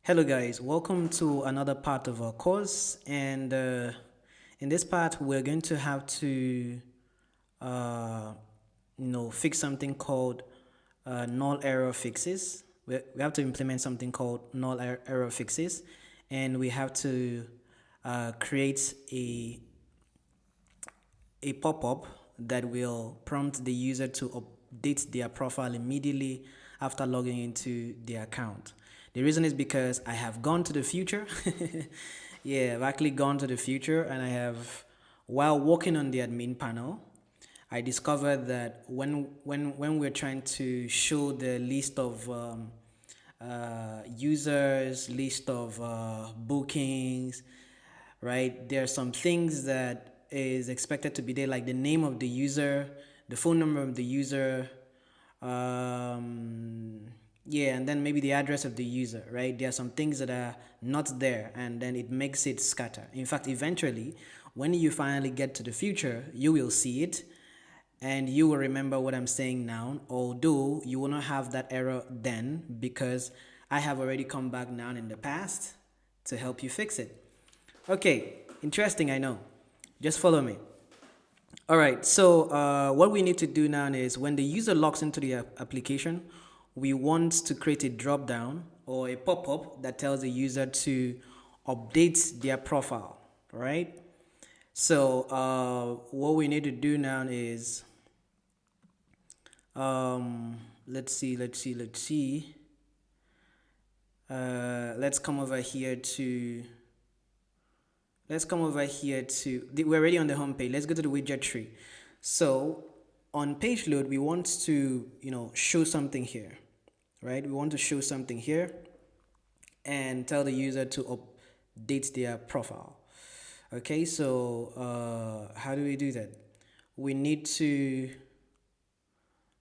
Hello guys, welcome to another part of our course, and in this part we're going to have to uh, fix something called null error fixes. We have to implement something called error fixes, and we have to create a pop-up that will prompt the user to update their profile immediately after logging into their account. The reason is because I have gone to the future. Yeah, I've actually gone to the future, and I have, while working on the admin panel, I discovered that when we're trying to show the list of users, list of bookings, right? There are some things that is expected to be there, like the name of the user, the phone number of the user, yeah, and then maybe the address of the user, right? There are some things that are not there, and then it makes it scatter. In fact, eventually, when you finally get to the future, you will see it, and you will remember what I'm saying now, although you will not have that error then, because I have already come back now in the past to help you fix it. Okay, interesting, I know. Just follow me. All right, so what we need to do now is when the user logs into the application, we want to create a drop down or a pop-up that tells the user to update their profile, right? So what we need to do now is, let's see. Let's come over here to, we're already on the home page. Let's go to the widget tree. So on page load, we want to, show something here, right? We want to show something here and tell the user to update their profile. Okay, so how do we do that? We need to,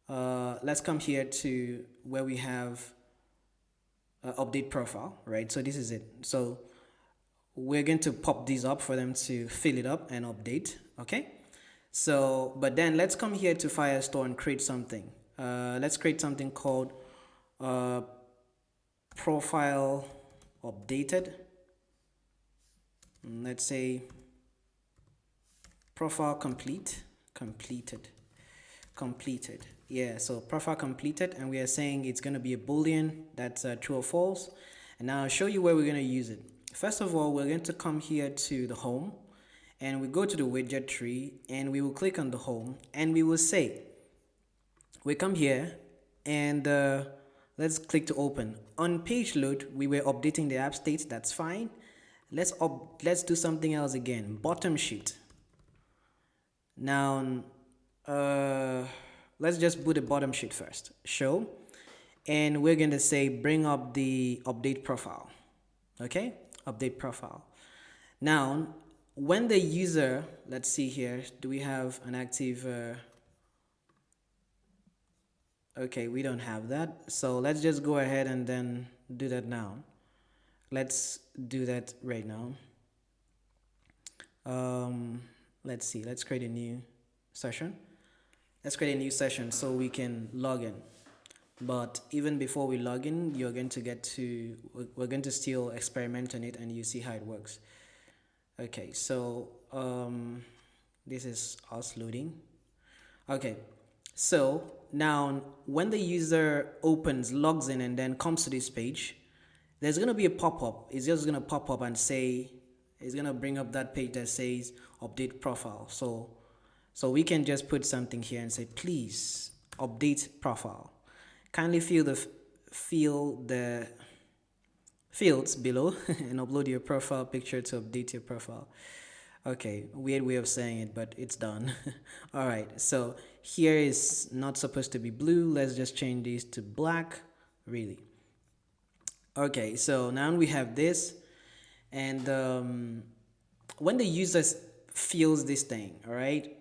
let's come here to where we have update profile, right? So this is it. So we're going to pop these up for them to fill it up and update. Okay, so but then let's come here to Firestore and create something. Let's create something called profile updated. Let's say profile completed. Yeah, so profile completed, and we are saying it's going to be a boolean that's true or false. And now I'll show you where we're going to use it. First of all, we're going to come here to the home, and we go to the widget tree, and we will click on the home, and we will say, we come here, and let's click to open. On page load, we were updating the app state. That's fine. Let's do something else again. Bottom sheet. Now let's just put the bottom sheet first. Show, and we're going to say bring up the update profile. Okay, update profile. Now when the user, let's see here, do we have an active okay, we don't have that, so let's just go ahead and then do that now. Let's do that right now. Let's see, let's create a new session. Let's create a new session so we can log in. But even before we log in, we're going to still experiment on it, and you see how it works. Okay, so this is us loading. Okay, so now when the user logs in and then comes to this page, there's going to be a pop-up. It's just going to pop up and say, it's going to bring up that page that says update profile. So we can just put something here and say, please update profile. Kindly fill the fields below and upload your profile picture to update your profile. Okay, weird way of saying it, but it's done. All right, so here is not supposed to be blue. Let's just change these to black, really. Okay, so now we have this, and when the user fills this thing, all right,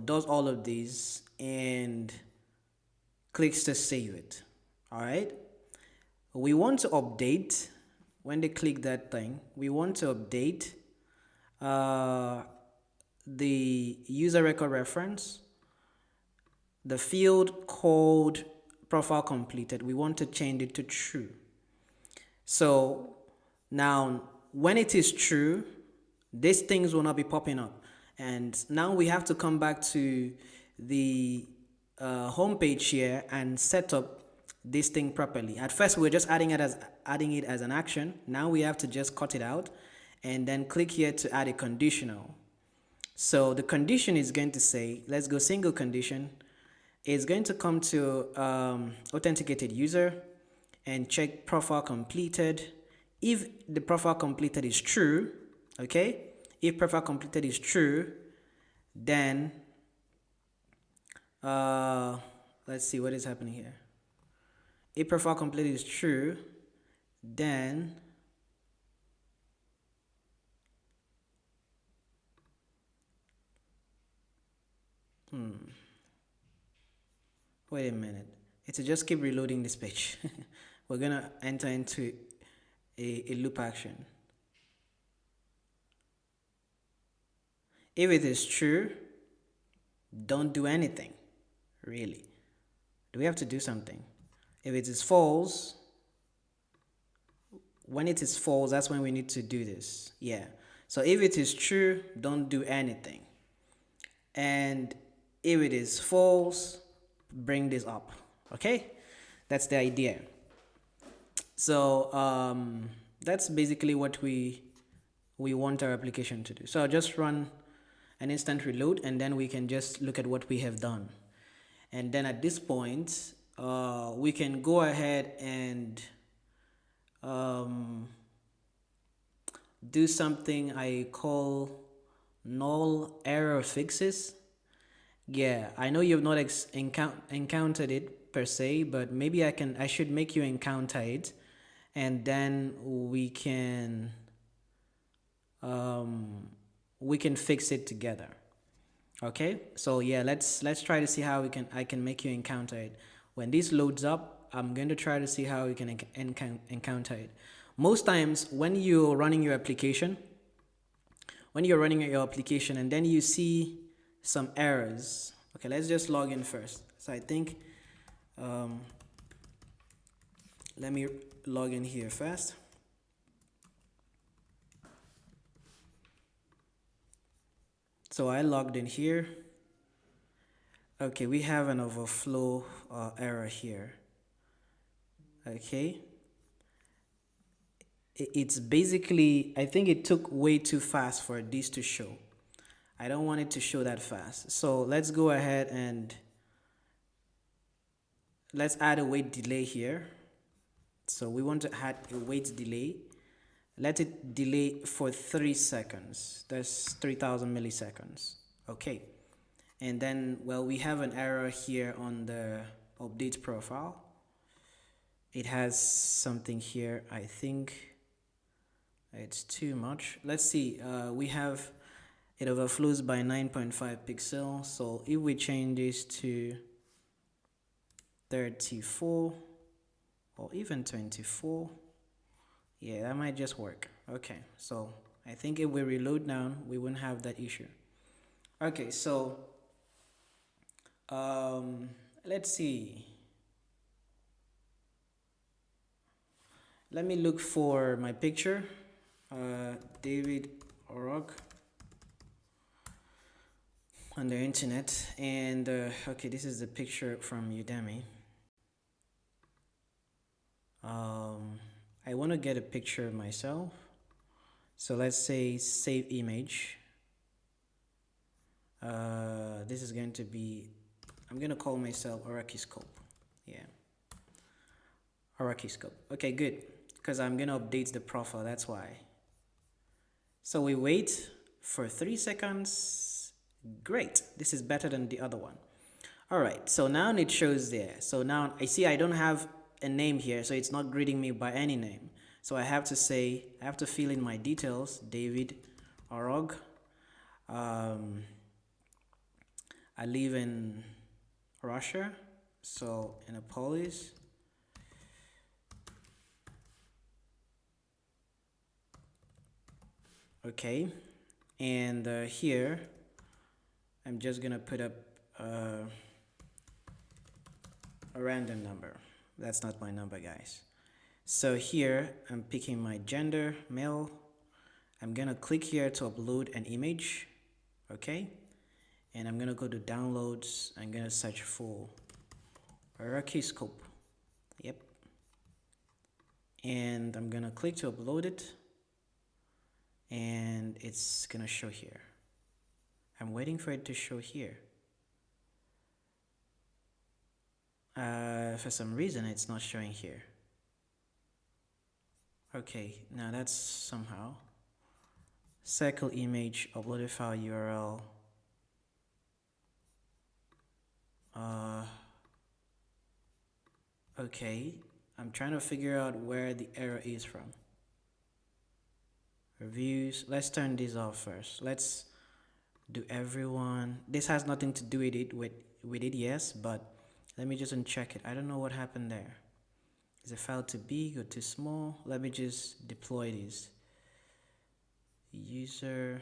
does all of these and clicks to save it, all right, we want to update. When they click that thing, we want to update the user record reference, the field called profile completed. We want to change it to true. So Now, when it is true, these things will not be popping up. And now we have to come back to the home page here and set up this thing properly. At first, we're just adding it as an action. Now we have to just cut it out and then click here to add a conditional. So the condition is going to say, let's go single condition. It's going to come to authenticated user and check profile completed. If the profile completed is true, okay, if profile completed is true, then let's see what is happening here. If profile completed is true, then wait a minute. It's just keep reloading this page. We're gonna enter into a loop action. If it is true, don't do anything, really. Do we have to do something? If it is false, when it is false, that's when we need to do this. Yeah. So if it is true, don't do anything. And if it is false, bring this up. Okay? That's the idea. So that's basically what we want our application to do. So I'll just run an instant reload and then we can just look at what we have done. And then at this point, we can go ahead and do something I call null error fixes. Yeah, I know you've not encountered it per se, but maybe I should make you encounter it, and then we can fix it together. Okay, so yeah, let's try to see how I can make you encounter it. When this loads up, I'm going to try to see how we can encounter it. Most times when you're running your application, and then you see some errors. Okay, let's just log in first. So I think let me log in here first. So I logged in here. Okay, we have an overflow error here. Okay. It's basically, I think it took way too fast for this to show. I don't want it to show that fast. So let's go ahead and let's add a wait delay here. So we want to add a wait delay. Let it delay for 3 seconds. That's 3000 milliseconds. Okay. And then, well, we have an error here on the update profile. It has something here. I think it's too much. Let's see. We have it overflows by 9.5 pixels. So if we change this to 34 or even 24, yeah, that might just work. Okay, so I think if we reload now, we won't have that issue. Okay, so let's see. Let me look for my picture. David Orok on the internet, and okay, this is the picture from Udemy. I want to get a picture of myself, so let's say save image. This is going to be, I'm going to call myself Orakiscope. Yeah, Orakiscope. Okay, good, because I'm going to update the profile, that's why. So we wait for 3 seconds. Great, this is better than the other one. All right, so now it shows there. So now I see I don't have a name here, so it's not greeting me by any name. So I have to fill in my details, David Orog. I live in Russia, so in a polis. Okay, and here I'm just gonna put up a random number. That's not my number, guys. So here I'm picking my gender, male. I'm gonna click here to upload an image, okay? And I'm gonna go to downloads. I'm gonna search for hierarchy scope. Yep. And I'm gonna click to upload it, and it's gonna show here. I'm waiting for it to show here. For some reason it's not showing here. Okay, now that's somehow. Circle image, uploaded file URL. Okay, I'm trying to figure out where the error is from. Reviews, let's turn this off first. Let's do everyone. This has nothing to do with it, yes, but let me just uncheck it. I don't know what happened there. Is the file too big or too small? Let me just deploy this. User.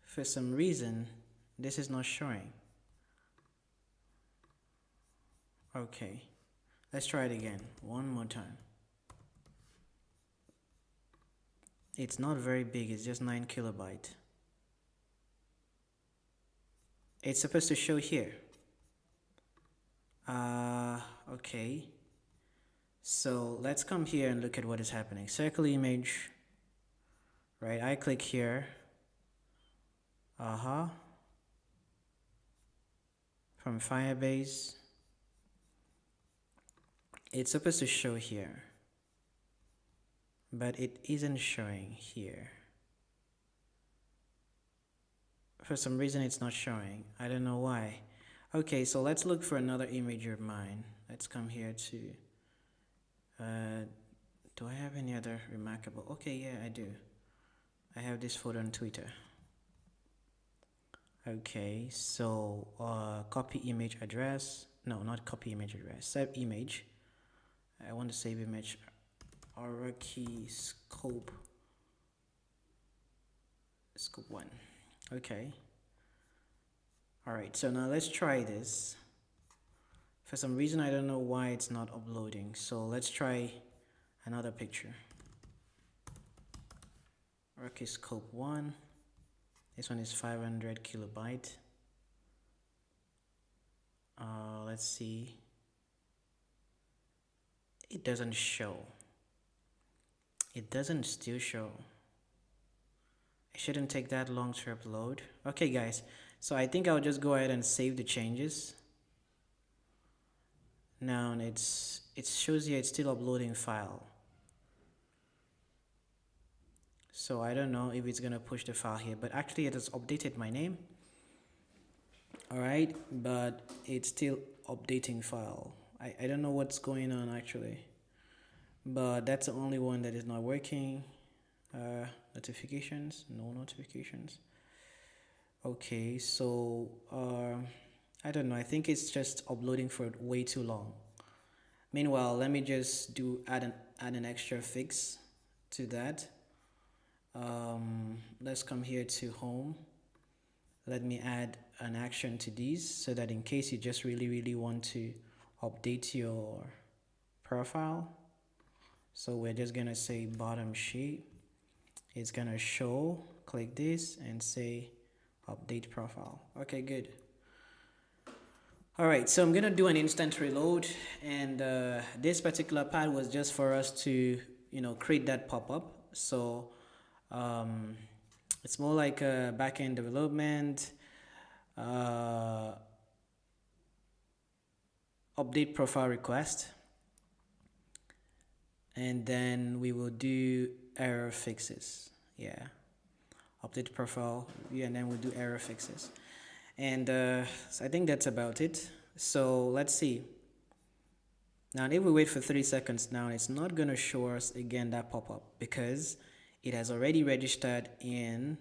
For some reason, this is not showing. Okay, let's try it again. One more time. It's not very big, it's just 9 kilobyte. It's supposed to show here. Okay. So let's come here and look at what is happening. Circle image, right? I click here. From Firebase. It's supposed to show here, but it isn't showing here. For some reason it's not showing. I don't know why. Okay, so let's look for another image of mine. Let's come here to do I have any other remarkable? Okay, yeah, I do. I have this photo on Twitter. Okay, so copy image address. No, not copy image address. Save image. I want to save image. Hierarchy scope 1. Okay. All right, so now let's try this. For some reason I don't know why it's not uploading, so let's try another picture. Hierarchy scope 1. This one is 500 kilobyte. Let's see. It doesn't show. It doesn't still show. It shouldn't take that long to upload. Okay guys, so I think I'll just go ahead and save the changes. Now it shows here it's still uploading file. So I don't know if it's gonna push the file here, but actually it has updated my name. Alright, but it's still updating file. I don't know what's going on actually, but that's the only one that is not working. Notifications, no notifications. Okay, so I don't know, I think it's just uploading for way too long. Meanwhile, let me just add an extra fix to that. Let's come here to home. Let me add an action to these so that in case you just really want to update your profile. So we're just gonna say bottom sheet. It's gonna show, click this and say update profile. Okay, good. All right, so I'm gonna do an instant reload, and this particular part was just for us to, create that pop-up. So it's more like a backend development, update profile request, and then we will do error fixes. Yeah, update profile, yeah, and then we'll do error fixes. And so I think that's about it. So let's see. Now if we wait for 3 seconds now, it's not going to show us again that pop-up because it has already registered in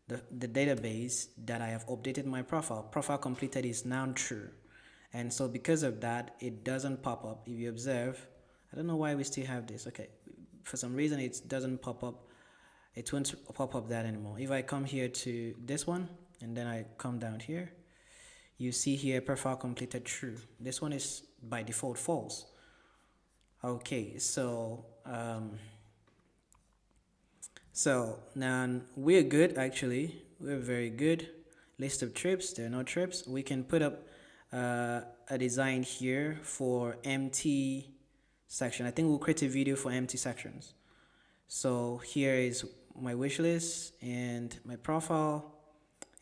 the database that I have updated my profile. Profile completed is now true. And so because of that, it doesn't pop up. If you observe, I don't know why we still have this. Okay, for some reason it doesn't pop up. It won't pop up that anymore. If I come here to this one and then I come down here, you see here profile completed true. This one is by default false. Okay, so now we're good actually. We're very good. List of trips, there are no trips. We can put up a design here for empty section. I think we'll create a video for empty sections. So here is my wish list and my profile.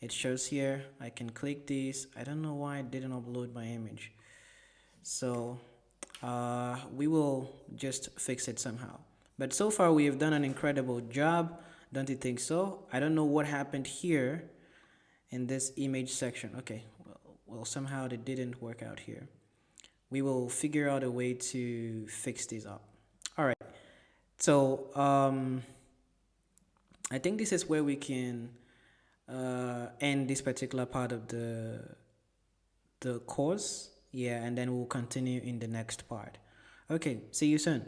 It shows here. I can click this. I don't know why I didn't upload my image. So we will just fix it somehow. But so far we have done an incredible job. Don't you think so? I don't know what happened here in this image section. Okay, well somehow it didn't work out here. We will figure out a way to fix this up. All right. So I think this is where we can end this particular part of the course. Yeah, and then we'll continue in the next part. Okay, see you soon.